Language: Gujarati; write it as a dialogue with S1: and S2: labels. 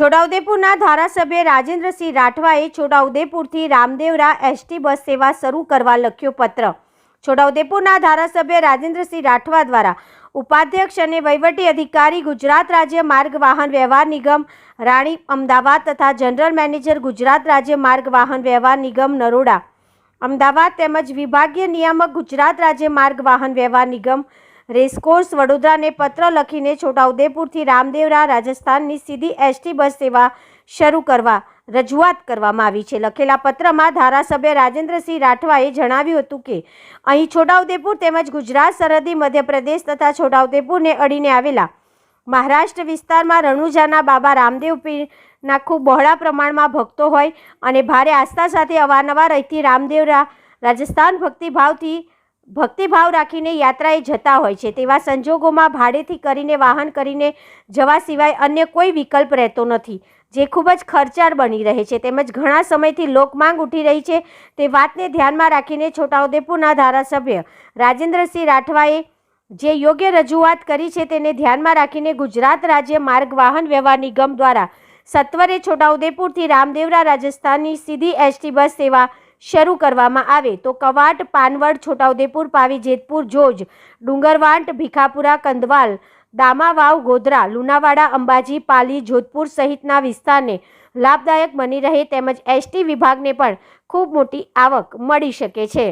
S1: છોટાઉદેપુરના ધારાસભ્ય રાજેન્દ્રસિંહ રાઠવાએ છોટાઉદેપુરથી રામદેવરા એસટી બસ સેવા શરૂ કરવા લખ્યો પત્ર। છોટાઉદેપુરના ધારાસભ્ય રાજેન્દ્રસિંહ રાઠવા દ્વારા ઉપાધ્યક્ષ અને વહીવટી અધિકારી ગુજરાત રાજ્ય માર્ગ વાહન વ્યવહાર નિગમ રાણી અમદાવાદ તથા જનરલ મેનેજર ગુજરાત રાજ્ય માર્ગ વાહન વ્યવહાર નિગમ નરોડા અમદાવાદ તેમજ વિભાગીય નિયામક ગુજરાત રાજ્ય માર્ગ વાહન વ્યવહાર નિગમ રેસકોર્સ વડોદરાને પત્ર લખીને છોટાઉદેપુરથી રામદેવરા રાજસ્થાનની સીધી એસટી બસ સેવા શરૂ કરવા રજૂઆત કરવામાં આવી છે। લખેલા પત્રમાં ધારાસભ્ય રાજેન્દ્રસિંહ રાઠવાએ જણાવ્યું હતું કે અહીં છોટાઉદેપુર તેમજ ગુજરાત સરહદી મધ્યપ્રદેશ તથા છોટાઉદેપુરને અડીને આવેલા મહારાષ્ટ્ર વિસ્તારમાં રણુજાના બાબા રામદેવ પીરના ખૂબ બહોળા પ્રમાણમાં ભક્તો હોય અને ભારે આસ્થા સાથે અવારનવાર અહીંથી રામદેવરા રાજસ્થાન ભક્તિભાવ રાખીને યાત્રાએ જતા હોય છે। તેવા સંજોગોમાં ભાડેથી કરીને વાહન કરીને જવા સિવાય અન્ય કોઈ વિકલ્પ રહેતો નથી, જે ખૂબ જ ખર્ચાળ બની રહે છે તેમજ ઘણા સમયથી લોકમાંગ ઉઠી રહી છે। તે વાતને ધ્યાનમાં રાખીને છોટાઉદેપુરના ધારાસભ્ય રાજેન્દ્રસિંહ રાઠવાએ જે યોગ્ય રજૂઆત કરી છે તેને ધ્યાનમાં રાખીને ગુજરાત રાજ્ય માર્ગ વાહન વ્યવહાર નિગમ દ્વારા સત્વરે છોટાઉદેપુરથી રામદેવરા રાજસ્થાનની સીધી એસટી બસ સેવા શરૂ કરવામાં આવે તો કવાંટ, પાનવડ, છોટાઉદેપુર, પાવી જેતપુર, જોજ, ડુંગરવાંટ, ભીખાપુરા, કંદવાલ, દામાવાવ, ગોધરા, લુણાવાડા, અંબાજી, પાલી, જોધપુર સહિતના વિસ્તારને લાભદાયક બની રહે તેમજ એસટી વિભાગને પણ ખૂબ મોટી આવક મળી શકે છે।